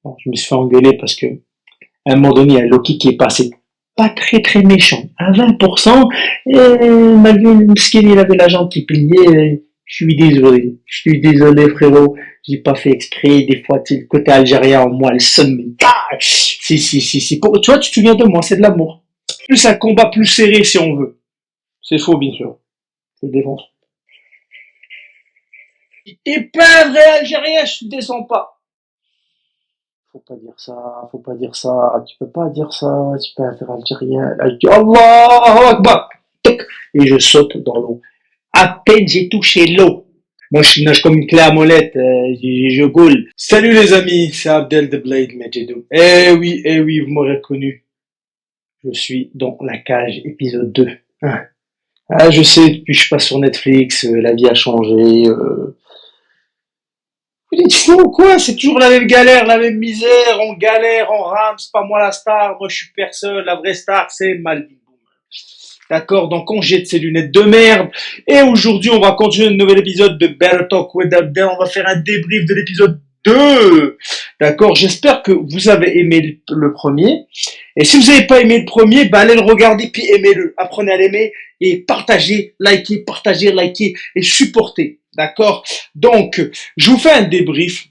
Bon, je me suis fait engueuler parce que à un moment donné, il y a Loki qui est passé pas très très méchant, à 20%, et malgré le skin, il avait la jambe qui pliait, je suis désolé frérot, j'ai pas fait exprès, des fois, tu sais, le côté algérien en moi, le sonne, mais si, tu vois, tu te souviens de moi, c'est de l'amour. Plus un combat plus serré si on veut. C'est faux, bien sûr, je le défense. T'es pas un vrai algérien, je te descends pas. Faut pas dire ça, tu peux pas dire ça, tu peux faire algérien. Là, je dis Allahu Akbar, et je saute dans l'eau. À peine j'ai touché l'eau. Moi, je nage comme une clé à molette, je goule. Salut les amis, c'est Abdel de Blade Medjedou. Eh oui, vous m'aurez reconnu. Je suis dans la cage, épisode 2. Hein. Ah, je sais, depuis que je passe sur Netflix, la vie a changé. Vous êtes fou ou quoi? C'est toujours la même galère, la même misère. On galère, on rame. C'est pas moi la star. Moi, je suis personne. La vraie star, c'est Malvin. D'accord? Donc, on jette ces lunettes de merde. Et aujourd'hui, on va continuer un nouvel épisode de Better Talk with Abdel. On va faire un débrief de l'épisode 2. D'accord? J'espère que vous avez aimé le premier. Et si vous n'avez pas aimé le premier, bah, allez le regarder puis aimez-le. Apprenez à l'aimer et partagez, likez et supportez. D'accord? Donc, je vous fais un débrief,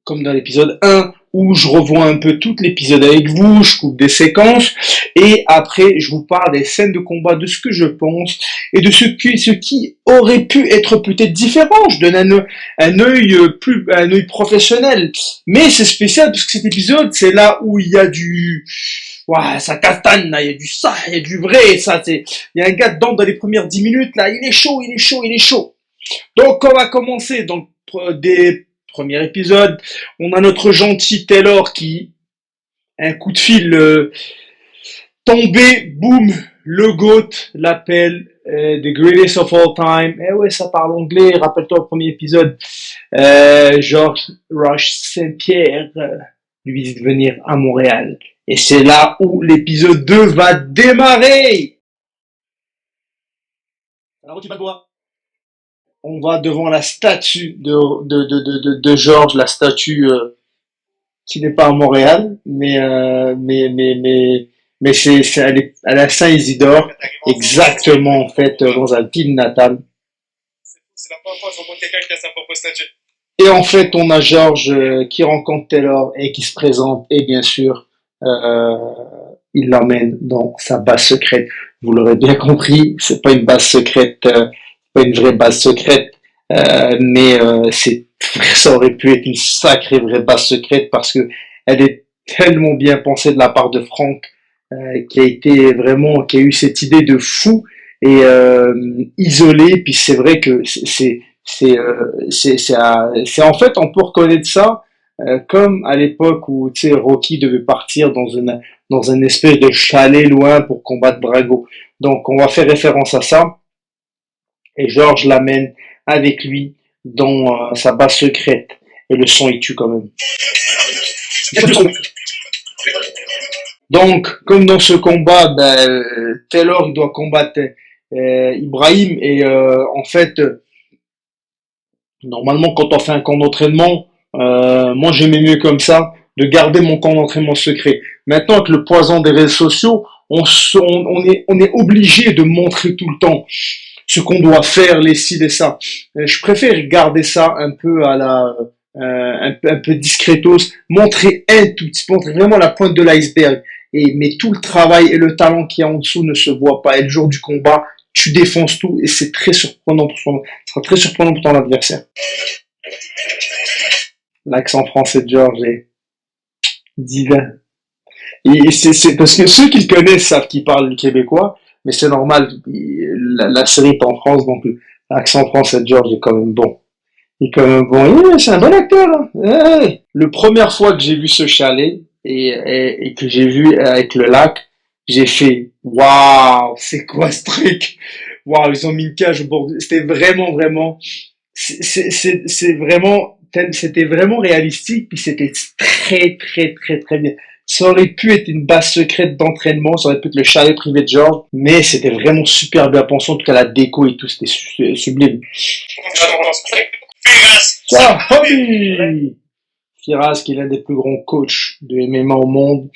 comme dans l'épisode 1, où je revois un peu tout l'épisode avec vous, je coupe des séquences, et après, je vous parle des scènes de combat, de ce que je pense, et de ce qui aurait pu être peut-être différent. Je donne un œil professionnel. Mais c'est spécial, parce que cet épisode, c'est là où il y a ouais, ça castagne, là, il y a du ça, il y a du vrai, ça, il y a un gars dedans dans les premières 10 minutes, là, il est chaud. Donc, on va commencer dans des premiers épisodes. On a notre gentil Taylor qui, un coup de fil tombé, boum, le GOAT l'appelle, the greatest of all time. Eh ouais, ça parle anglais, rappelle-toi le premier épisode. George Rush Saint-Pierre lui dit de venir à Montréal. Et c'est là où l'épisode 2 va démarrer. Alors, tu vas quoi? On va devant la statue de Georges, la statue qui n'est pas à Montréal, mais elle est à Saint-Isidore, exactement en fait dans un ville natal. C'est la première fois que je vois quelqu'un qui a sa propre statue. Et en fait, on a Georges qui rencontre Taylor et qui se présente, et bien sûr, euh, il l'emmène dans sa base secrète. Vous l'aurez bien compris, c'est pas une base secrète, pas une vraie base secrète, mais ça aurait pu être une sacrée vraie base secrète parce que elle est tellement bien pensée de la part de Frank, qui a eu cette idée de fou et isolé. Puis c'est vrai que c'est en fait on peut reconnaître ça comme à l'époque où tu sais Rocky devait partir dans un espèce de chalet loin pour combattre Drago. Donc on va faire référence à ça et George l'amène avec lui dans sa base secrète et le son il tue quand même. Donc comme dans ce combat, ben, Taylor il doit combattre Ibrahim et en fait normalement quand on fait un camp d'entraînement, moi j'aimais mieux comme ça de garder mon camp d'entraînement secret. Maintenant avec le poison des réseaux sociaux, on est obligé de montrer tout le temps ce qu'on doit faire, les ci, les ça. Je préfère garder ça un peu à la un peu discretos, montrer un tout petit peu, montrer vraiment la pointe de l'iceberg. Mais tout le travail et le talent qu'il y a en dessous ne se voit pas. Et le jour du combat, tu défonces tout et c'est très surprenant ce sera très surprenant pour ton adversaire. L'accent français de George est divin. Et c'est parce que ceux qui le connaissent savent qu'il parle québécois, mais c'est normal. La série est en France, donc l'accent français de George est quand même bon. Il est quand même bon. C'est un bon acteur. Hein. Le première fois que j'ai vu ce chalet et que j'ai vu avec le lac, j'ai fait waouh, c'est quoi ce truc? Waouh, ils ont mis une cage au bord. C'était vraiment, c'est vraiment, c'était vraiment réalistique, puis c'était très bien. Ça aurait pu être une base secrète d'entraînement, ça aurait pu être le chalet privé de George, mais c'était vraiment super bien pensé, en tout cas la déco et tout, c'était sublime. Ah, oui, Firas, qui est l'un des plus grands coachs de MMA au monde,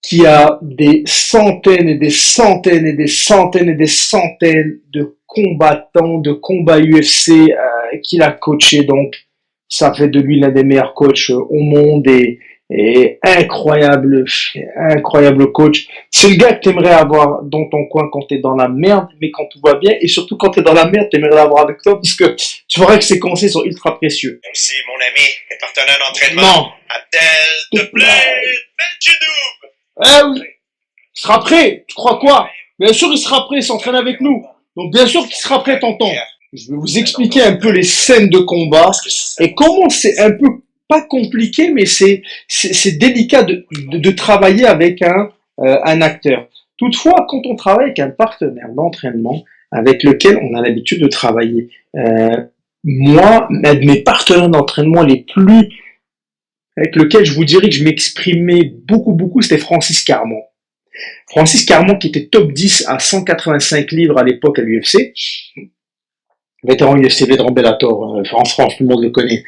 qui a des centaines et des centaines et des centaines et des centaines de combattants, de combats UFC qu'il a coaché. Donc, ça fait de lui l'un des meilleurs coachs au monde et incroyable coach. C'est le gars que t'aimerais avoir dans ton coin quand t'es dans la merde, mais quand tout va bien, et surtout quand t'es dans la merde, t'aimerais l'avoir avec toi, parce que tu verras que ses conseils sont ultra précieux. Merci, mon ami, mes partenaires d'entraînement. Non. Abdel de Blade Benjedoub. Ah oui. Il sera prêt. Tu crois quoi? Bien sûr, il sera prêt, il s'entraîne avec nous. Donc, bien sûr qu'il sera prêt, tonton. Je vais vous expliquer un peu les scènes de combat et comment c'est un peu pas compliqué, mais c'est délicat de travailler avec un acteur. Toutefois, quand on travaille avec un partenaire d'entraînement avec lequel on a l'habitude de travailler, moi, un de mes partenaires d'entraînement les plus avec lequel je vous dirais que je m'exprimais beaucoup, c'était Francis Carmon. Francis Carmon qui était top 10 à 185 livres à l'époque à l'UFC. Vétéran UFC, vétéran Bellator, en France, tout le monde le connaît.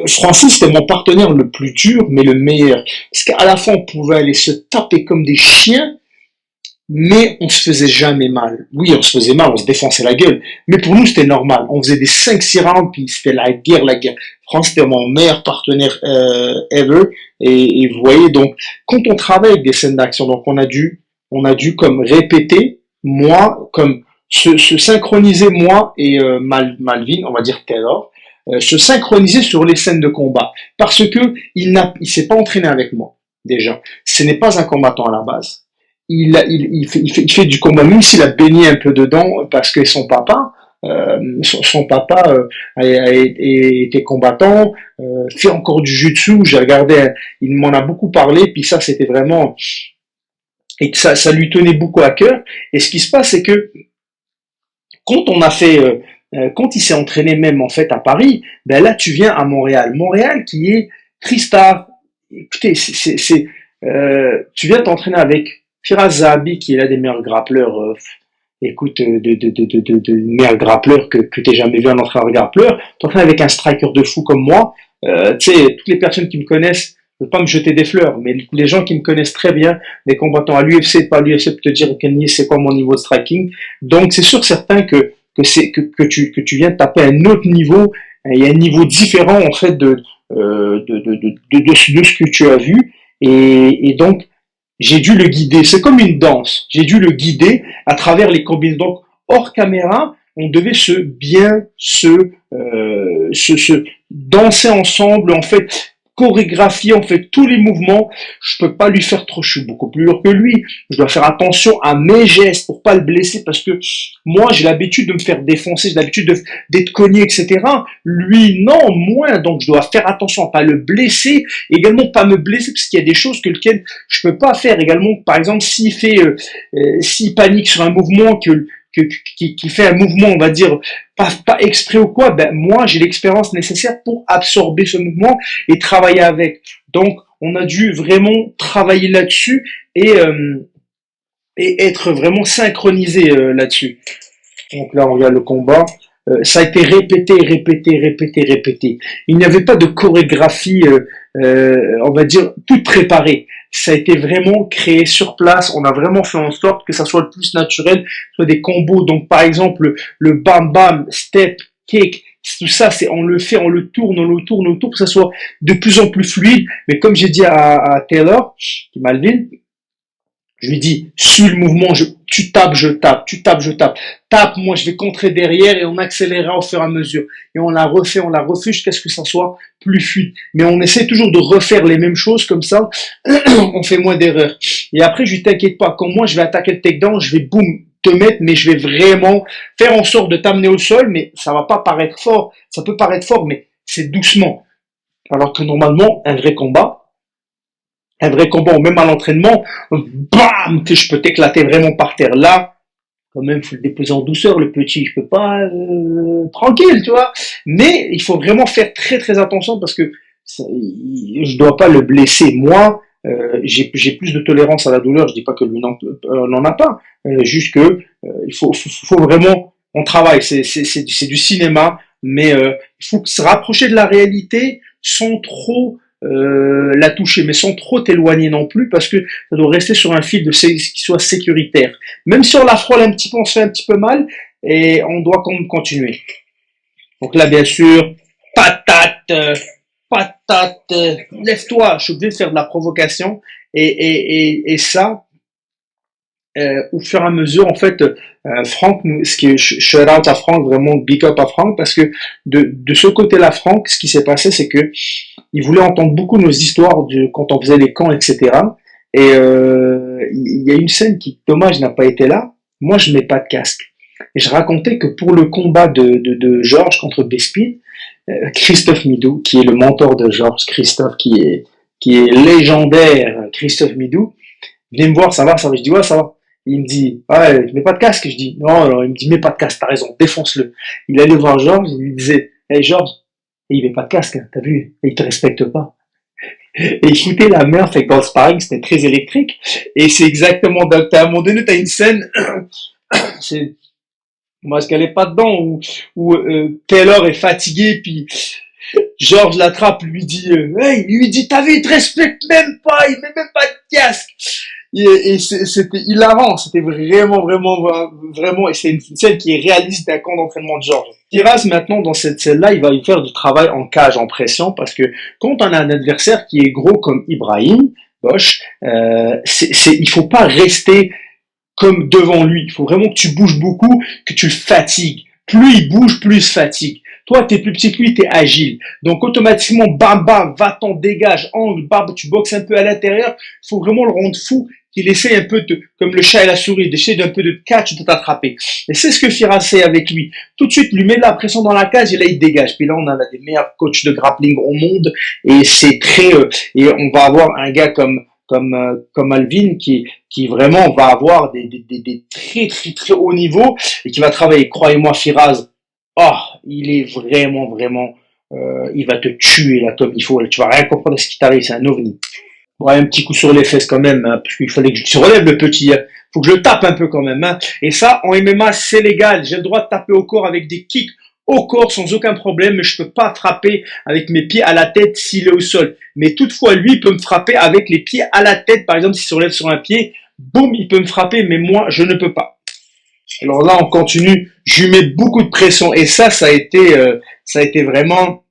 Francis, c'était mon partenaire le plus dur, mais le meilleur. Parce qu'à la fin, on pouvait aller se taper comme des chiens, mais on se faisait jamais mal. Oui, on se faisait mal, on se défonçait la gueule, mais pour nous, c'était normal. On faisait des 5-6 rounds, puis c'était la guerre. Francis, c'était mon meilleur partenaire ever, et vous voyez, donc, quand on travaille avec des scènes d'action, donc on a dû comme répéter, moi, comme se synchroniser, moi et Malvin, on va dire Taylor, se synchroniser sur les scènes de combat, parce que il s'est pas entraîné avec moi, déjà. Ce n'est pas un combattant à la base. Il fait du combat, même s'il a baigné un peu dedans, parce que son papa a été combattant, fait encore du jiu-jitsu. J'ai regardé, il m'en a beaucoup parlé, puis ça c'était vraiment, et ça lui tenait beaucoup à cœur. Et ce qui se passe, c'est que quand quand il s'est entraîné même en fait à Paris, ben là tu viens à Montréal. Montréal qui est Tristar. Écoutez, tu viens t'entraîner avec Firas Zahabi qui est l'un des meilleurs grappleurs. De meilleurs grappleurs que t'aies jamais vu un entraîneur grappleur. T'entraînes avec un striker de fou comme moi. Tu sais, toutes les personnes qui me connaissent, je veux pas me jeter des fleurs, mais les gens qui me connaissent très bien, les combattants à l'UFC, pas à l'UFC, pour te dire, Kenny, c'est quoi mon niveau de striking. Donc, c'est sûr certain que tu viens de taper un autre niveau, il y a un niveau différent, en fait, de ce que tu as vu. Et donc, j'ai dû le guider. C'est comme une danse. J'ai dû le guider à travers les combinaisons. Donc, hors caméra, on devait se danser ensemble, en fait, chorégraphier, en fait, tous les mouvements. Je peux pas lui faire trop, je suis beaucoup plus lourd que lui. Je dois faire attention à mes gestes pour pas le blesser parce que moi, j'ai l'habitude de me faire défoncer, j'ai l'habitude d'être cogné, etc. Lui, non, moins. Donc, je dois faire attention à pas le blesser, également pas me blesser parce qu'il y a des choses que lequel je peux pas faire. Également, par exemple, s'il panique sur un mouvement qui fait un mouvement, on va dire, pas exprès ou quoi, ben, moi, j'ai l'expérience nécessaire pour absorber ce mouvement et travailler avec. Donc, on a dû vraiment travailler là-dessus et être vraiment synchronisé là-dessus. Donc là, on regarde le combat. Ça a été répété. Il n'y avait pas de chorégraphie, on va dire, toute préparée. Ça a été vraiment créé sur place. On a vraiment fait en sorte que ça soit le plus naturel, soit des combos. Donc, par exemple, le bam bam, step, kick, tout ça, on le tourne pour que ça soit de plus en plus fluide. Mais comme j'ai dit à Taylor, Malvin, je lui dis, suis le mouvement, tu tapes, je tape, tu tapes, je tape. Tape, moi je vais contrer derrière et on accélérera au fur et à mesure. Et on la refait jusqu'à ce que ça soit plus fluide. Mais on essaie toujours de refaire les mêmes choses comme ça, on fait moins d'erreurs. Et après, je lui t'inquiète pas, quand moi je vais attaquer le takedown, je vais boum, te mettre, mais je vais vraiment faire en sorte de t'amener au sol, mais ça va pas paraître fort. Ça peut paraître fort, mais c'est doucement. Alors que normalement, un vrai combat, ou même à l'entraînement, bam, je peux t'éclater vraiment par terre. Là, quand même, faut le déposer en douceur, le petit. Je peux pas, tranquille, tu vois. Mais il faut vraiment faire très attention parce que je dois pas le blesser. Moi, j'ai plus de tolérance à la douleur. Je dis pas que lui n'en a pas. Juste que il faut vraiment, on travaille. C'est du cinéma. mais il faut se rapprocher de la réalité sans trop la toucher, mais sans trop t'éloigner non plus, parce que ça doit rester sur un fil qui soit sécuritaire. Même si on la frôle un petit peu, on se fait un petit peu mal, et on doit quand même continuer. Donc là, bien sûr, patate, lève-toi, je suis obligé de faire de la provocation, et ça, au fur et à mesure, en fait, Franck, ce qui est shout out à Franck, vraiment big up à Franck, parce que de ce côté-là, Franck, ce qui s'est passé, c'est que il voulait entendre beaucoup nos histoires de quand on faisait les camps, etc. Et il y a une scène qui, dommage, n'a pas été là. Moi, je mets pas de casque. Et je racontais que pour le combat de Georges contre Bespin, Christophe Midou, qui est le mentor de Georges, Christophe, qui est légendaire, Christophe Midou, venez me voir, ça va, ça va. Je dis, ouais, ça va. Il me dit, ouais, mets pas de casque. Je dis, non, alors, il me dit, mets pas de casque, t'as raison, défonce-le. Il allait voir Georges, il lui disait, hey Georges, il met pas de casque, hein, t'as vu, il te respecte pas. Et il foutait la merde, fait que dans le sparring, c'était très électrique. Et c'est exactement, à un moment donné, t'as une scène, c'est, moi, est-ce qu'elle est pas dedans, où Taylor est fatigué, puis Georges l'attrape, hey, lui dit, t'as vu, il te respecte même pas, il met même pas de casque. Et c'était hilarant, c'était vraiment, et c'est une scène qui est réaliste d'un camp d'entraînement de Georges. Firas, maintenant, dans cette scène-là, il va y faire du travail en cage, en pression, parce que quand on a un adversaire qui est gros comme Ibrahim, Bosch, il faut pas rester comme devant lui. Il faut vraiment que tu bouges beaucoup, que tu le fatigues. Plus il bouge, plus il se fatigue. Toi, t'es plus petit que lui, t'es agile. Donc, automatiquement, bam, bam, va-t'en, dégage, angle, bam, tu boxes un peu à l'intérieur. Il faut vraiment le rendre fou, qu'il essaie un peu comme le chat et la souris, d'essayer d'un peu de catch, de t'attraper. Et c'est ce que Firas fait avec lui. Tout de suite, lui met de la pression dans la cage et là, il dégage. Puis là, on a des meilleurs coachs de grappling au monde et c'est très, et on va avoir un gars comme Alvin qui vraiment va avoir des très haut niveau et qui va travailler. Croyez-moi, Firas, oh, il est vraiment, il va te tuer là comme il faut. Là, tu vas rien comprendre de ce qui t'arrive, c'est un ovni. Ouais, un petit coup sur les fesses quand même, hein, parce qu'il fallait que je relève le petit. Hein. Faut que je le tape un peu quand même. Hein. Et ça, en MMA, c'est légal. J'ai le droit de taper au corps avec des kicks au corps sans aucun problème, mais je peux pas frapper avec mes pieds à la tête s'il est au sol. Mais toutefois, lui, il peut me frapper avec les pieds à la tête. Par exemple, s'il se relève sur un pied, boum, il peut me frapper, mais moi, je ne peux pas. Alors là, on continue. Je lui mets beaucoup de pression. Et ça a été vraiment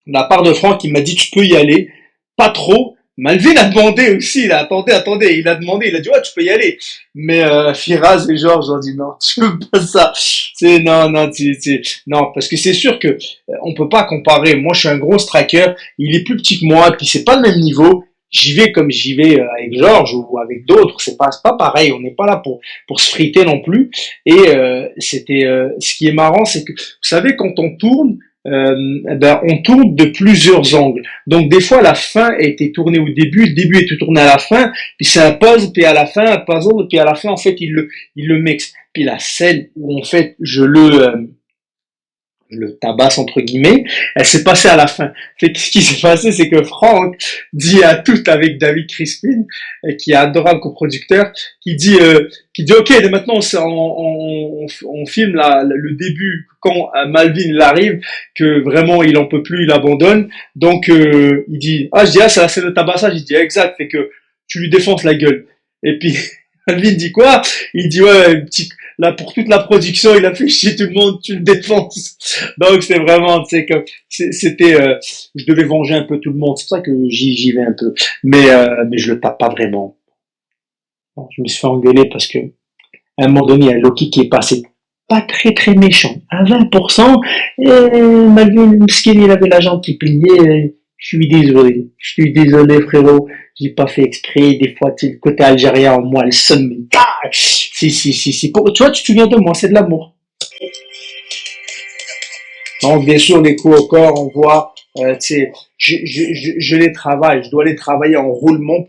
de la part de Franck qui m'a dit, tu peux y aller. Pas trop. Malvin a demandé aussi, il a attendez, il a demandé, il a dit ouais tu peux y aller, mais Firas et Georges ont dit non, tu veux pas ça, c'est non parce que c'est sûr que on peut pas comparer. Moi je suis un gros striker, il est plus petit que moi, puis c'est pas le même niveau. J'y vais comme j'y vais avec Georges ou avec d'autres, c'est pas pareil, on n'est pas là pour se friter non plus. Et c'était ce qui est marrant, c'est que vous savez quand on tourne on tourne de plusieurs angles. Donc des fois la fin était tournée au début, le début était tourné à la fin, puis c'est un puzzle, puis à la fin un puzzle, puis à la fin en fait il le mixe. Puis la scène où en fait le tabasse entre guillemets, elle s'est passée à la fin. Fait que ce qui s'est passé, c'est que Franck dit à tout avec David Crispin, qui est adorable coproducteur, qui dit ok, maintenant on filme le début quand Malvin il arrive, que vraiment il en peut plus, il abandonne. Donc il dit je dis c'est la scène de tabassage, il dit exact, fait que tu lui défonces la gueule. Et puis Malvin dit quoi? Il dit ouais petit là pour toute la production il a fait chier tout le monde, tu le défonces. Donc c'est vraiment tu sais comme c'était je devais venger un peu tout le monde, c'est pour ça que j'y vais un peu, mais je le tape pas vraiment. Bon, je me suis fait engueuler parce que à un moment donné il y a Loki qui est passé pas très méchant à 20%, et malgré Mskin il avait la jambe qui pliait. Je suis désolé frérot, j'ai pas fait exprès, des fois le côté algérien en moi le sonne, mais si, tu vois, tu te souviens de moi, c'est de l'amour. Donc bien sûr les coups au corps, on voit, tu sais, je les travaille, je dois les travailler en roulement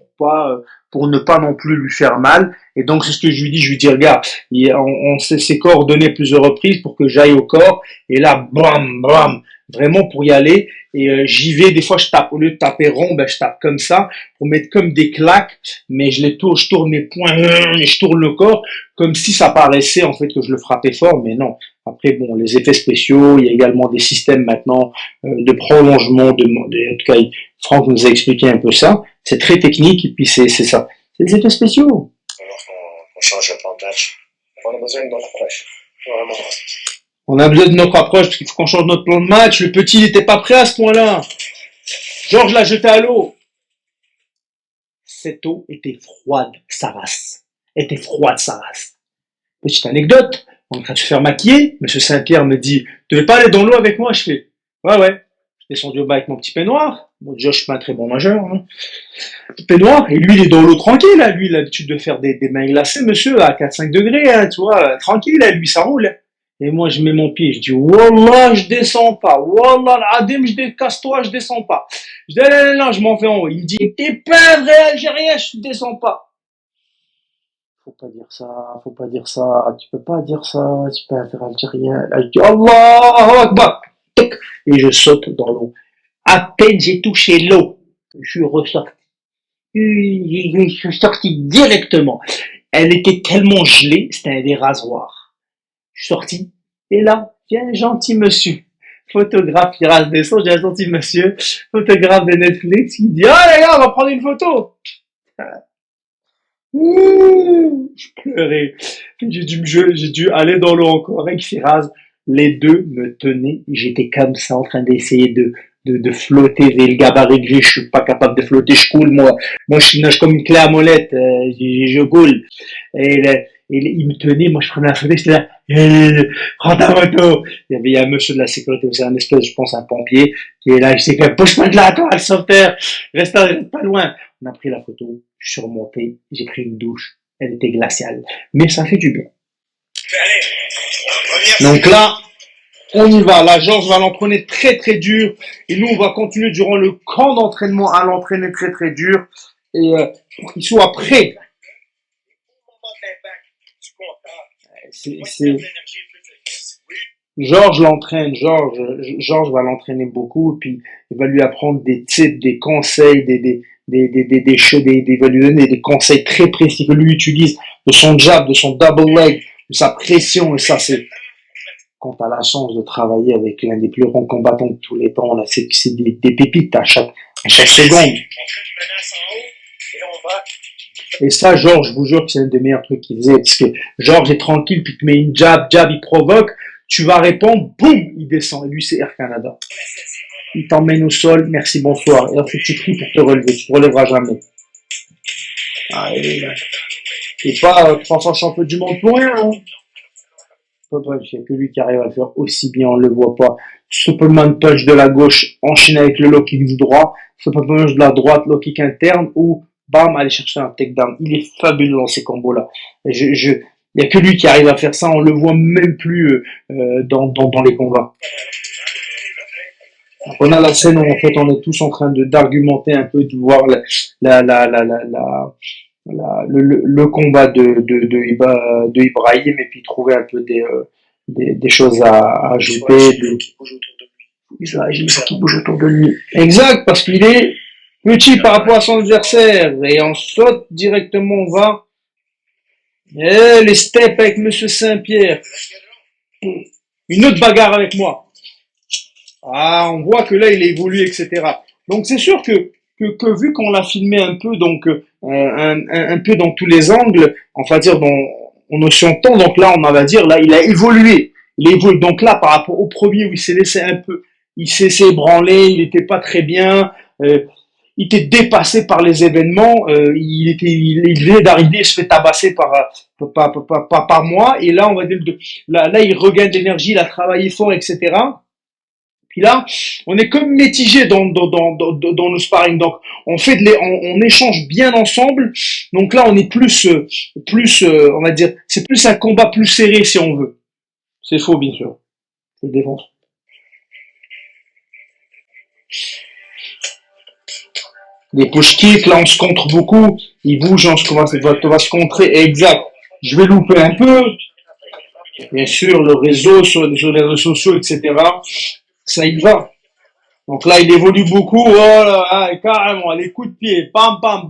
pour ne pas non plus lui faire mal. Et donc c'est ce que je lui dis regarde, on s'est coordonné plusieurs reprises pour que j'aille au corps, et là bam, vraiment pour y aller, et j'y vais, des fois je tape, au lieu de taper rond, je tape comme ça, pour mettre comme des claques, mais je tourne mes poings, et je tourne le corps, comme si ça paraissait en fait que je le frappais fort, mais non, Après, bon, les effets spéciaux, il y a également des systèmes maintenant de prolongement, en tout cas, Franck nous a expliqué un peu ça. C'est très technique et puis c'est ça. C'est des effets spéciaux. Alors qu'on change le plan de match. On a besoin de notre approche. Vraiment. On a besoin de notre approche parce qu'il faut qu'on change notre plan de match. Le petit, il n'était pas prêt à ce point-là. Georges l'a jeté à l'eau. Cette eau était froide, sa race. Était froide, sa race. Petite anecdote, on est en train de se faire maquiller. Monsieur Saint-Pierre me dit, tu veux pas aller dans l'eau avec moi? Je fais, ouais. Je descendu au bas avec mon petit peignoir. Bon, déjà, je suis pas un très bon nageur. Hein. Peignoir. Et lui, il est dans l'eau tranquille. Là. Lui, il a l'habitude de faire des mains glacées, monsieur, à 4-5 degrés. Hein, tu vois, tranquille. Là, lui, ça roule. Et moi, je mets mon pied. Je dis, Wallah, je descends pas. Wallah, l'adim, casse-toi, je descends pas. Je dis, non, je m'en vais en haut. Il me dit, t'es pas vrai Algérien, je descends pas. Faut pas dire ça, tu peux pas dire ça, tu peux faire algérien. Là, je dis, Allahu Akbar. Et je saute dans l'eau. À peine j'ai touché l'eau, je suis ressorti. Je suis sorti directement. Elle était tellement gelée, c'était des rasoirs. Je suis sorti. Et là, viens, gentil monsieur. Photographe qui rase des sons, j'ai un gentil monsieur. Photographe de Netflix qui dit, ah les gars, on va prendre une photo. Je pleurais. J'ai dû aller dans l'eau encore avec Firaz. Les deux me tenaient. J'étais comme ça en train d'essayer de flotter. Et le gabarit que j'ai, je suis pas capable de flotter. Je coule, moi. Moi, je nage comme une clé à molette. Je coule. Il me tenait. Moi, je prenais la photo. J'étais là. Prends ta photo. Il y a un monsieur de la sécurité. C'est un espèce, je pense, un pompier qui est là. Je sais que pousse-moi de là, toi, le sauveteur. Reste pas loin. On a pris la photo. Je suis remonté, j'ai pris une douche, elle était glaciale, mais ça fait du bien. Donc là, on y va. Là, Georges va l'entraîner très très dur, et nous on va continuer durant le camp d'entraînement à l'entraîner très très dur, et pour qu'il soit prêt. Georges l'entraîne, Georges va l'entraîner beaucoup, et puis il va lui apprendre des tips, des conseils, il va lui donner des conseils très précis que lui utilise de son jab, de son double leg, de sa pression, et ça c'est, quand t'as la chance de travailler avec l'un des plus grands combattants de tous les temps, là, c'est des pépites à chaque seconde. Et ça, Georges, je vous jure que c'est un des meilleurs trucs qu'il faisait, parce que Georges est tranquille, puis il te met une jab, il provoque, tu vas répondre, boum, il descend. Et lui, c'est Air Canada. Il t'emmène au sol, merci, bonsoir. Et ensuite, tu pries pour te relever, tu te relèveras jamais. Allez, et pas 3 fois champion du monde pour rien, hein. Bref, il n'y a que lui qui arrive à le faire aussi bien, on le voit pas. Superman punch de la gauche, enchaîné avec le low kick du droit, Superman punch de la droite, low kick interne, ou bam, aller chercher un takedown. Il est fabuleux dans ces combos-là. Il n'y a que lui qui arrive à faire ça, on le voit même plus dans les combats. Donc on a la scène où en fait on est tous en train d'argumenter un peu, de voir le combat de Ibrahim, et puis trouver un peu des choses à ajouter. Ils agissent qui bouge autour de lui. Exact, parce qu'il est petit par rapport à son adversaire, et on saute directement, on va. Les steps avec Monsieur Saint-Pierre. Une autre bagarre avec moi. Ah, on voit que là il évolue, etc. Donc c'est sûr que vu qu'on l'a filmé un peu, donc un peu dans tous les angles, on va dire on aussi entend, donc là on va dire là il a évolué. Donc là par rapport au premier où il s'est laissé un peu, il s'est ébranlé, il était pas très bien, il était dépassé par les événements, il venait d'arriver, il se fait tabasser par moi, et là on va dire là il regagne de l'énergie, il a travaillé fort, etc. Puis là, on est comme mitigé dans nos sparring. Donc, on échange bien ensemble. Donc là, on est plus, on va dire, c'est plus un combat plus serré si on veut. C'est faux, bien sûr. Je le défonce. Les push kicks, là, on se contre beaucoup. Il bouge, on va se contrer. Exact. Je vais louper un peu. Bien sûr, le réseau, sur les réseaux sociaux, etc. Ça y va. Donc là, il évolue beaucoup. Oh là, carrément, les coups de pied, pam, pam,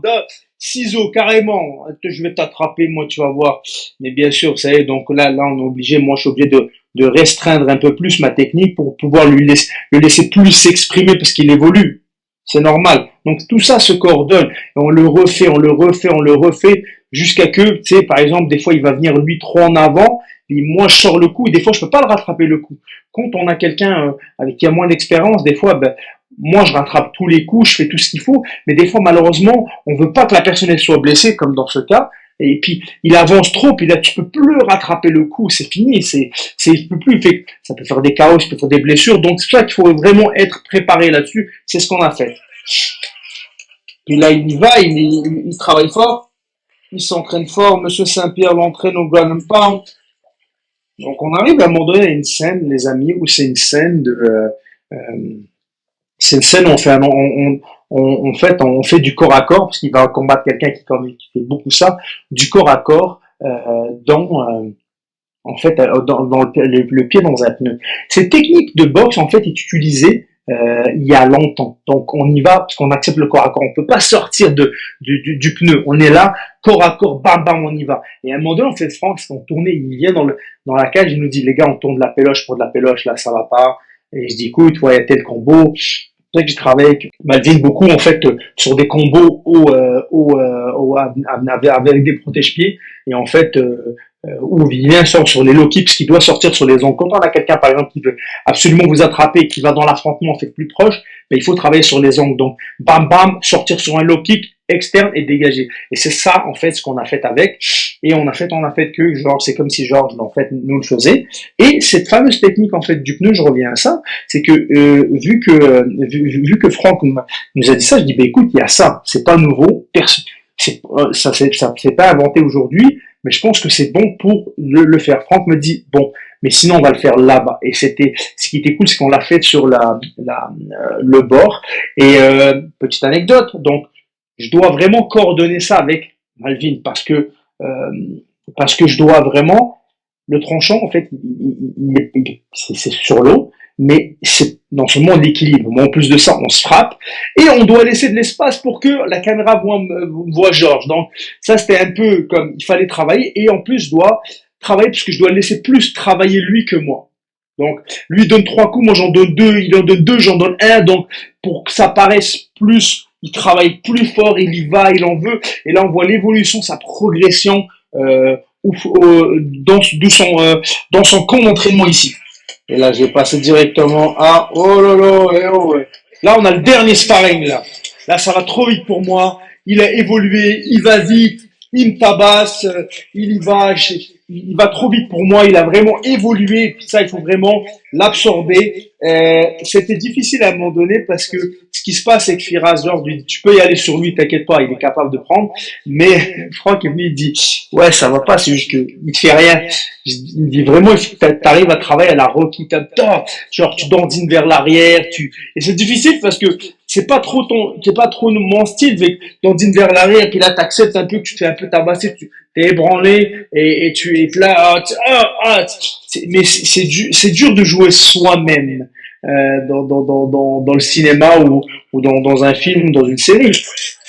ciseaux, carrément. Je vais t'attraper, moi, tu vas voir. Mais bien sûr, ça y est, donc là, on est obligé, moi, je suis obligé de restreindre un peu plus ma technique pour pouvoir le laisser plus s'exprimer parce qu'il évolue. C'est normal. Donc tout ça se coordonne. Et on le refait, on le refait, on le refait jusqu'à que, tu sais, par exemple, des fois il va venir lui trop en avant, et moi je sors le coup, et des fois je peux pas le rattraper le coup. Quand on a quelqu'un avec qui a moins d'expérience, des fois, ben, moi je rattrape tous les coups, je fais tout ce qu'il faut, mais des fois malheureusement, on veut pas que la personne elle soit blessée, comme dans ce cas. Et puis il avance trop, puis là tu peux plus rattraper le coup, c'est fini, il peut plus, ça peut faire des chaos, ça peut faire des blessures, donc c'est pour ça qu'il faut vraiment être préparé là-dessus. C'est ce qu'on a fait. Puis là il y va, il travaille fort, il s'entraîne fort, Monsieur Saint-Pierre l'entraîne au Ground and Pound. Donc on arrive à un moment donné à une scène, les amis, où c'est une scène c'est une scène où on fait du corps à corps, parce qu'il va combattre quelqu'un qui fait beaucoup ça, du corps à corps, dans le pied dans un pneu. Cette technique de boxe, en fait, est utilisée il y a longtemps. Donc on y va parce qu'on accepte le corps à corps. On peut pas sortir du pneu. On est là, corps à corps, bam bam, on y va. Et à un moment donné, on fait Franck, parce qu'on tournait, il vient dans la cage, il nous dit les gars, on tourne de la péloche pour de la péloche, là ça va pas. Et je dis écoute, ouais, il y a tel combo. C'est vrai que je travaille avec Malvin beaucoup en fait sur des combos avec des protège-pieds et en fait où il vient sort sur les low kicks qui doit sortir sur les ongles. Quand on a quelqu'un par exemple qui veut absolument vous attraper, qui va dans l'affrontement fait plus proche, mais il faut travailler sur les ongles. Donc bam bam, sortir sur un low kick externe et dégager. Et c'est ça en fait ce qu'on a fait avec. Et on a fait que Georges, c'est comme si Georges en fait nous le faisait. Et cette fameuse technique en fait du pneu, je reviens à ça, c'est que vu que Franck nous a dit ça, je dis bah écoute, il y a ça, c'est pas nouveau, c'est pas inventé aujourd'hui, mais je pense que c'est bon pour le faire. Franck me dit bon, mais sinon on va le faire là-bas. Et ce qui était cool, c'est qu'on l'a fait sur le bord. Et petite anecdote, donc je dois vraiment coordonner ça avec Malvin parce que je dois vraiment le tranchant en fait c'est sur l'eau mais c'est non seulement l'équilibre mais en plus de ça on se frappe et on doit laisser de l'espace pour que la caméra voit Georges. Donc ça c'était un peu comme il fallait travailler et en plus je dois travailler parce que je dois laisser plus travailler lui que moi. Donc lui donne 3 coups, moi j'en donne 2, il en donne 2, j'en donne 1, donc pour que ça paraisse plus, il travaille plus fort, il y va, il en veut, et là on voit l'évolution, sa progression dans son camp d'entraînement ici. Et là j'ai passé directement à oh là là, ouais. Là on a le dernier sparring là. Là ça va trop vite pour moi, il a évolué, il va vite, il me tabasse, il va trop vite pour moi, il a vraiment évolué, ça il faut vraiment l'absorber. C'était difficile à un moment donné parce que ce qui se passe c'est que Firas Georges lui dit tu peux y aller sur lui, t'inquiète pas, il est capable de prendre, mais Franck est venu, il dit ouais ça va pas, c'est juste que il te fait rien. Il me dit vraiment il faut que t'arrives à travailler à la Rocky, genre tu dandines vers l'arrière, et c'est difficile parce que c'est pas trop mon style, mais dandines vers l'arrière, puis là t'acceptes un peu que tu te fais un peu tabasser, t'es ébranlé et tu es là, mais c'est dur de jouer soi-même dans le cinéma ou dans un film ou dans une série.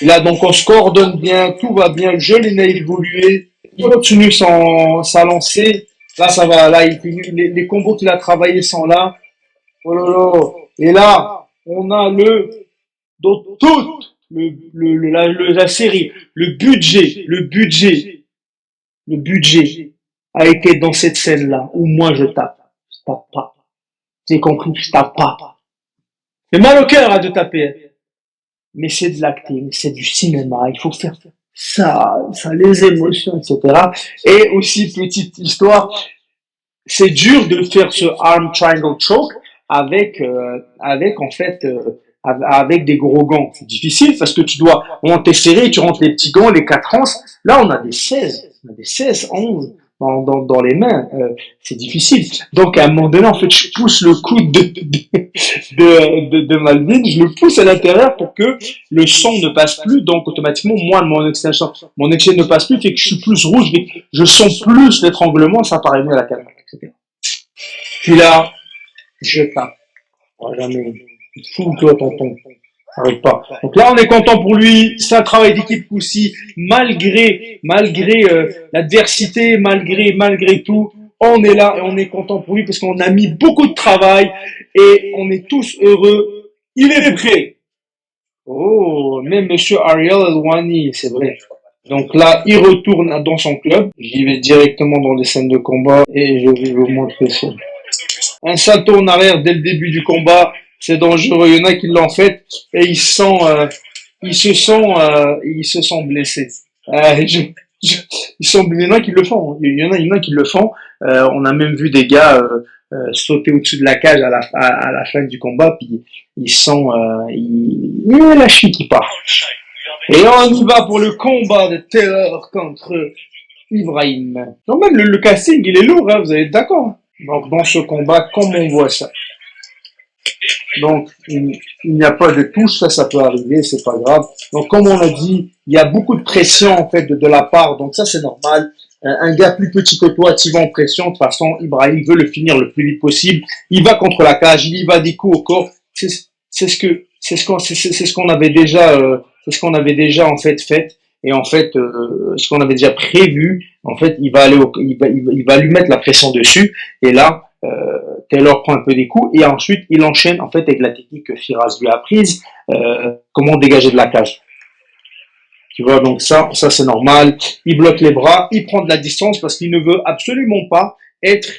Et là donc on se coordonne bien, tout va bien, je l'ai évolué, il continue sa lancée, là ça va, là les combos qu'il a travaillé sont là, oh là là, et là on a dans toute la série, le budget a été dans cette scène-là où moi je tape. Je tape pas. J'ai compris, je tape pas. C'est mal au cœur de taper. Mais c'est de l'acting, c'est du cinéma, il faut faire ça, les émotions, etc. Et aussi, petite histoire, c'est dur de faire ce arm triangle choke avec avec des gros gants. C'est difficile parce que on t'est serré, tu rentres les petits gants, les 4 onces. Là, on a des 16, 11 dans les mains. C'est difficile. Donc, à un moment donné, en fait, je pousse le coude de Malvin, je le pousse à l'intérieur pour que le sang ne passe plus. Donc, automatiquement, moi, mon extension ne passe plus, fait que je suis plus rouge, je sens plus l'étranglement, ça paraît mieux à la caméra, etc. Puis là, je tape. Oh, jamais. Fou, toi, tonton. Arrête pas. Donc là, on est content pour lui. C'est un travail d'équipe aussi, malgré l'adversité, malgré tout. on est là et on est content pour lui parce qu'on a mis beaucoup de travail et on est tous heureux. Il est prêt. Oh, même Monsieur Ariel Elwani, c'est vrai. Donc là, il retourne dans son club. J'y vais directement dans les scènes de combat et je vais vous montrer ça. Un salto en arrière dès le début du combat, c'est dangereux. Il y en a qui l'ont fait et ils se sont blessés. Il y en a qui le font. Il y en a qui le font. On a même vu des gars sauter au-dessus de la cage à la fin du combat, puis il y a la chute qui part. Et on y va pour le combat de Taylor contre Ibrahim. Non, même le casting, il est lourd, hein, vous êtes d'accord? Donc, dans ce combat, comme on voit ça. Donc, il n'y a pas de touche, ça peut arriver, c'est pas grave. Donc, comme on a dit, il y a beaucoup de pression, en fait, de la part, donc ça, c'est normal. Un gars plus petit que toi, tu vas en pression, de toute façon, Ibrahim veut le finir le plus vite possible. Il va contre la cage, il y va des coups au corps. C'est ce qu'on avait déjà, c'est ce qu'on avait déjà, en fait. Et en fait, ce qu'on avait déjà prévu, en fait, il va lui mettre la pression dessus. Et là, Taylor prend un peu des coups et ensuite il enchaîne en fait avec la technique que Firas lui a prise, comment dégager de la cage. Tu vois, donc ça c'est normal. Il bloque les bras, il prend de la distance parce qu'il ne veut absolument pas être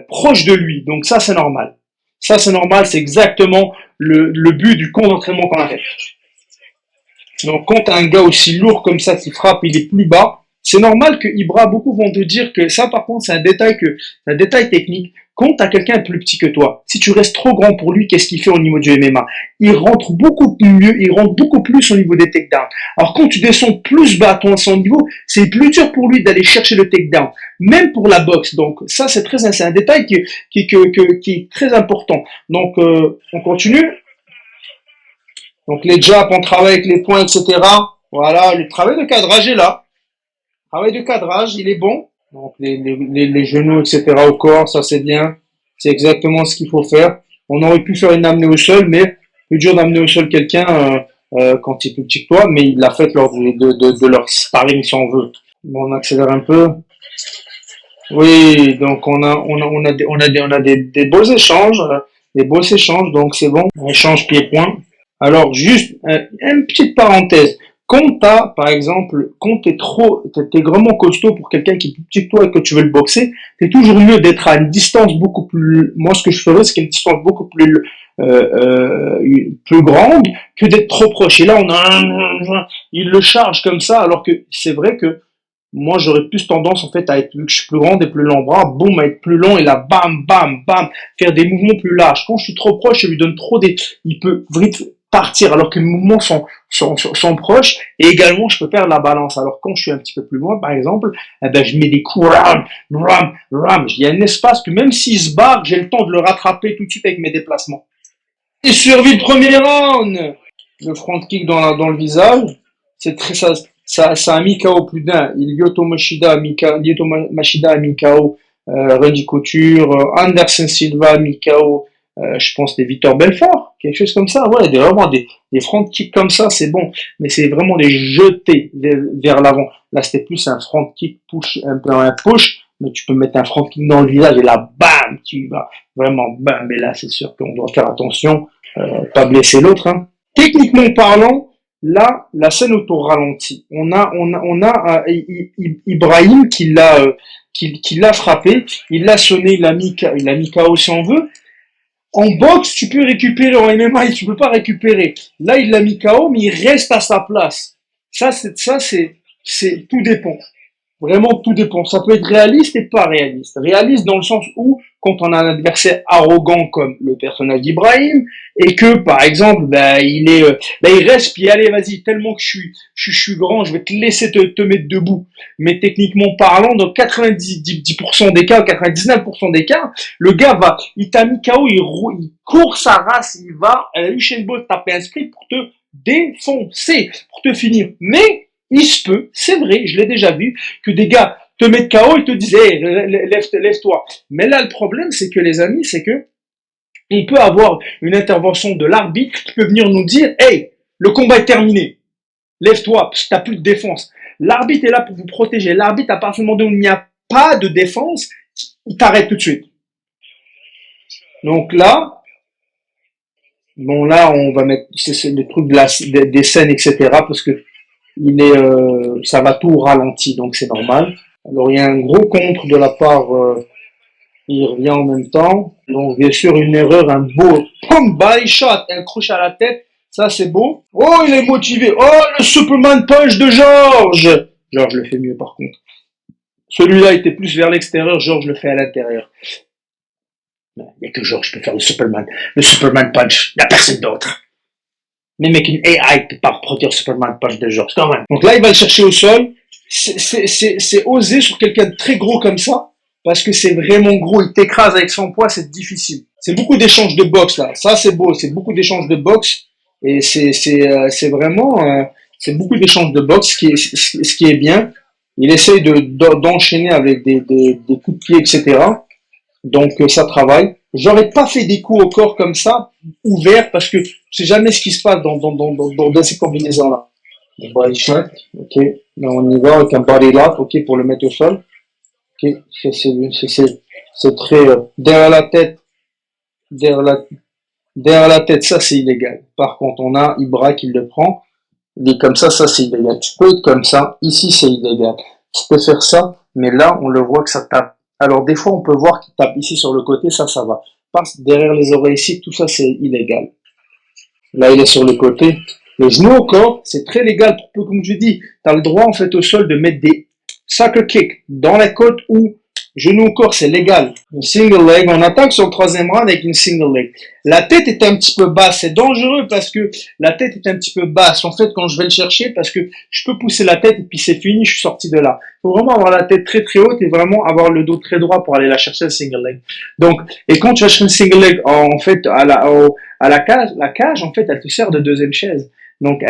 proche de lui. Donc ça c'est normal. Ça c'est normal, c'est exactement le but du camp d'entraînement qu'on a fait. Donc quand t'as un gars aussi lourd comme ça qui frappe, il est plus bas, c'est normal que Ibra, beaucoup vont te dire que ça par contre c'est un détail technique. Quand t'as quelqu'un plus petit que toi, si tu restes trop grand pour lui, qu'est-ce qu'il fait au niveau du MMA? Il rentre beaucoup mieux, il rentre beaucoup plus au niveau des takedowns. Alors quand tu descends plus bas à son niveau, c'est plus dur pour lui d'aller chercher le takedown, même pour la boxe. Donc ça c'est un détail qui est très important. Donc on continue. Donc les jabs, on travaille avec les points, etc. Voilà, le travail de cadrage est là. Le travail de cadrage, il est bon. Donc les genoux, etc. au corps, ça c'est bien. C'est exactement ce qu'il faut faire. On aurait pu faire une amenée au sol, mais plus dur d'amener au sol quelqu'un quand il est plus petit que toi, mais il l'a fait lors de leur sparring si on veut. Bon, on accélère un peu. Oui, donc on a des beaux échanges, donc c'est bon. On échange pied-point. Alors, juste une petite parenthèse. Quand par exemple, quand t'es vraiment costaud pour quelqu'un qui est plus petit que toi et que tu veux le boxer, c'est toujours mieux d'être à une distance beaucoup plus, moi ce que je ferais, c'est une distance beaucoup plus grande que d'être trop proche. Et là, il le charge comme ça, alors que c'est vrai que moi, j'aurais plus tendance, en fait, à être, vu que je suis plus grand et plus long bras, boum, à être plus long et là, bam, bam, bam, faire des mouvements plus larges. Quand je suis trop proche, je lui donne il peut vite partir alors que les mouvements sont proches et également, je peux perdre la balance. Alors, quand je suis un petit peu plus loin, par exemple, eh ben, je mets des coups, ram, ram, ram. Il y a un espace que même s'il se barre, j'ai le temps de le rattraper tout de suite avec mes déplacements. Et survie le premier round! Le front kick dans le visage, c'est très, ça a mis KO plus d'un. Lyoto Machida a mis KO Randy Couture, Anderson Silva a mis KO, je pense des Victor Belfort, quelque chose comme ça. Ouais, vraiment des front kicks comme ça, c'est bon. Mais c'est vraiment des jetés vers l'avant. Là, c'était plus un front kick push, un peu un push, mais tu peux mettre un front kick dans le visage et là, bam, tu vas vraiment bam. Mais là, c'est sûr qu'on doit faire attention, pas blesser l'autre, hein. Techniquement parlant, là, la scène est au ralenti. On a Ibrahim qui l'a frappé, il l'a sonné, il l'a mis KO si on veut. En boxe, tu peux récupérer, en MMA, tu peux pas récupérer. Là, il l'a mis KO, mais il reste à sa place. C'est, tout dépend. Vraiment, tout dépend. Ça peut être réaliste et pas réaliste. Réaliste dans le sens où, quand on a un adversaire arrogant comme le personnage d'Ibrahim, et que, par exemple, là, il reste, puis allez, vas-y, tellement que je suis grand, je vais te laisser te mettre debout. Mais techniquement parlant, dans 90% des cas, 99% des cas, le gars il t'a mis KO, il court sa race, il va à la Usain Bolt taper un sprint pour te défoncer, pour te finir. Mais, il se peut, c'est vrai, je l'ai déjà vu, que des gars te mettent KO et te disent hey, lève-toi. Mais là, le problème, c'est que les amis, c'est que on peut avoir une intervention de l'arbitre qui peut venir nous dire hey, le combat est terminé, lève-toi, parce que t'as plus de défense. L'arbitre est là pour vous protéger. L'arbitre, à partir du moment où il n'y a pas de défense, il t'arrête tout de suite. Donc là, bon là, on va mettre c'est le truc de des scènes, etc. Parce que ça va tout au ralenti, donc c'est normal. Alors il y a un gros contre de la part, il revient en même temps. Donc bien sûr une erreur, un beau body shot, un crochet à la tête, ça c'est beau. Oh il est motivé, oh le Superman punch de George. George le fait mieux par contre. Celui-là était plus vers l'extérieur, George le fait à l'intérieur. Il n'y a que George qui peut faire le Superman punch, il n'y a personne d'autre. Même avec une AI, il peut pas reproduire Superman punch de George, quand même. Donc là, il va le chercher au sol. C'est osé sur quelqu'un de très gros comme ça, parce que c'est vraiment gros, il t'écrase avec son poids, c'est difficile. C'est beaucoup d'échanges de boxe, là. Ça, c'est beau, c'est beaucoup d'échanges de boxe, et c'est vraiment, c'est beaucoup d'échanges de boxe, ce qui est bien. Il essaye d'enchaîner avec des coups de pied, etc. Donc ça travaille. J'aurais pas fait des coups au corps comme ça, ouverts, parce que je sais jamais ce qui se passe dans ces combinaisons-là. Body shot, ok. Là on y va avec un body lock, ok, pour le mettre au sol. Ok, c'est très derrière la tête, derrière la derrière la tête, ça c'est illégal. Par contre, on a Ibra qui le prend. Il est comme ça c'est illégal. Tu peux être comme ça, ici c'est illégal. Tu peux faire ça, mais là on le voit que ça tape. Alors des fois on peut voir qu'il tape ici sur le côté, ça va. Passe derrière les oreilles ici, tout ça c'est illégal. Là il est sur le côté. Le genou au corps, c'est très légal. Comme je dis, tu as le droit en fait au sol de mettre des soccer kicks dans la côte ou genou au corps, c'est légal. Une single leg, on attaque sur le troisième round avec une single leg. La tête est un petit peu basse, c'est dangereux parce que la tête est un petit peu basse. En fait, quand je vais le chercher, parce que je peux pousser la tête et puis c'est fini, je suis sorti de là. Il faut vraiment avoir la tête très très haute et vraiment avoir le dos très droit pour aller la chercher, le single leg. Donc, et quand tu vas chercher une single leg, en fait, à la cage, en fait, elle te sert de deuxième chaise. Donc,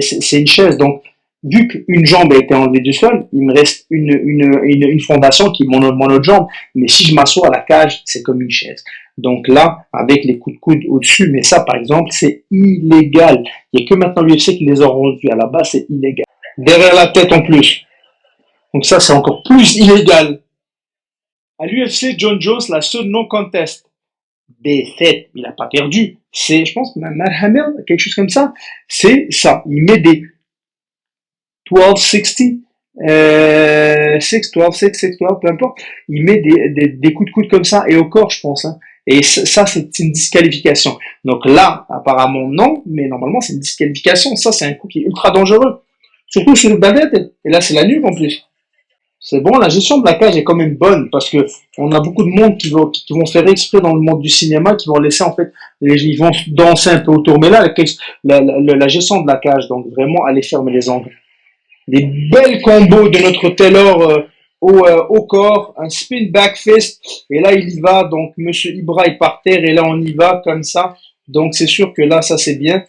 c'est une chaise. Donc, vu qu'une jambe a été enlevée du sol, il me reste une fondation qui est mon autre jambe. Mais si je m'assois à la cage, c'est comme une chaise. Donc là, avec les coups de coude au-dessus, mais ça, par exemple, c'est illégal. Il n'y a que maintenant l'UFC qui les a rendus. À la base, c'est illégal. Derrière la tête en plus. Donc ça, c'est encore plus illégal. À l'UFC, John Jones, la seule non-contest défaite, il n'a pas perdu. C'est, je pense, Malhammer, quelque chose comme ça. C'est ça. Il met des 12-60, 6, 12, 6, 6, 12, peu importe. Il met des coups de coude comme ça et au corps, je pense. Hein. Et ça, c'est une disqualification. Donc là, apparemment, non, mais normalement, c'est une disqualification. Ça, c'est un coup qui est ultra dangereux. Surtout sur le baguette. Et là, c'est la nuque en plus. C'est bon, la gestion de la cage est quand même bonne parce que on a beaucoup de monde qui vont faire exprès dans le monde du cinéma, qui vont laisser en fait, ils vont danser un peu autour. Mais là, la gestion de la cage, donc vraiment aller fermer les angles. Des belles combos de notre Taylor au corps, un spin back fist, et là il y va, donc Monsieur Ibra est par terre, et là on y va comme ça, donc c'est sûr que là ça c'est bien,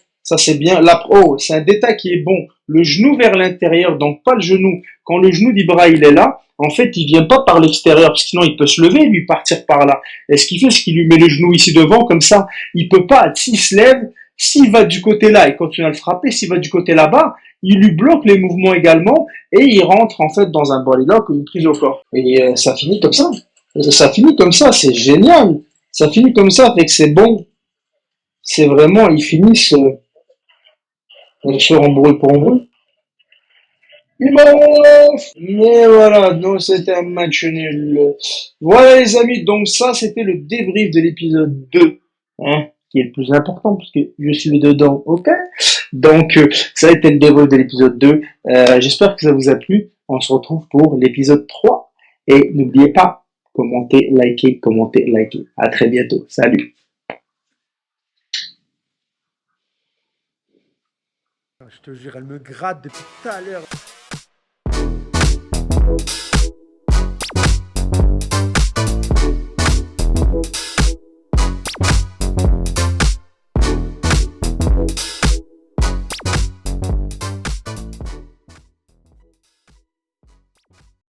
là, oh, c'est un détail qui est bon, le genou vers l'intérieur, donc pas le genou, quand le genou d'Ibra il est là, en fait il vient pas par l'extérieur, parce que sinon il peut se lever et lui partir par là, et ce qu'il fait c'est qu'il lui met le genou ici devant, comme ça, il peut pas, s'il se lève, s'il va du côté là, il continue à le frapper, s'il va du côté là-bas, il lui bloque les mouvements également et il rentre en fait dans un body lock ou une prise au corps. Et ça finit comme ça. Ça finit comme ça, c'est génial. Ça finit comme ça, fait que c'est bon. C'est vraiment, ils finissent sur embrouille pour embrouille. Mais voilà, donc c'était un match nul. Voilà les amis, donc ça c'était le débrief de l'épisode 2, hein, qui est le plus important parce que je suis dedans, ok? Donc ça a été le débrief de l'épisode 2. J'espère que ça vous a plu. On se retrouve pour l'épisode 3. Et n'oubliez pas, commentez, likez. À très bientôt. Salut. Je te jure, elle me gratte depuis tout à l'heure.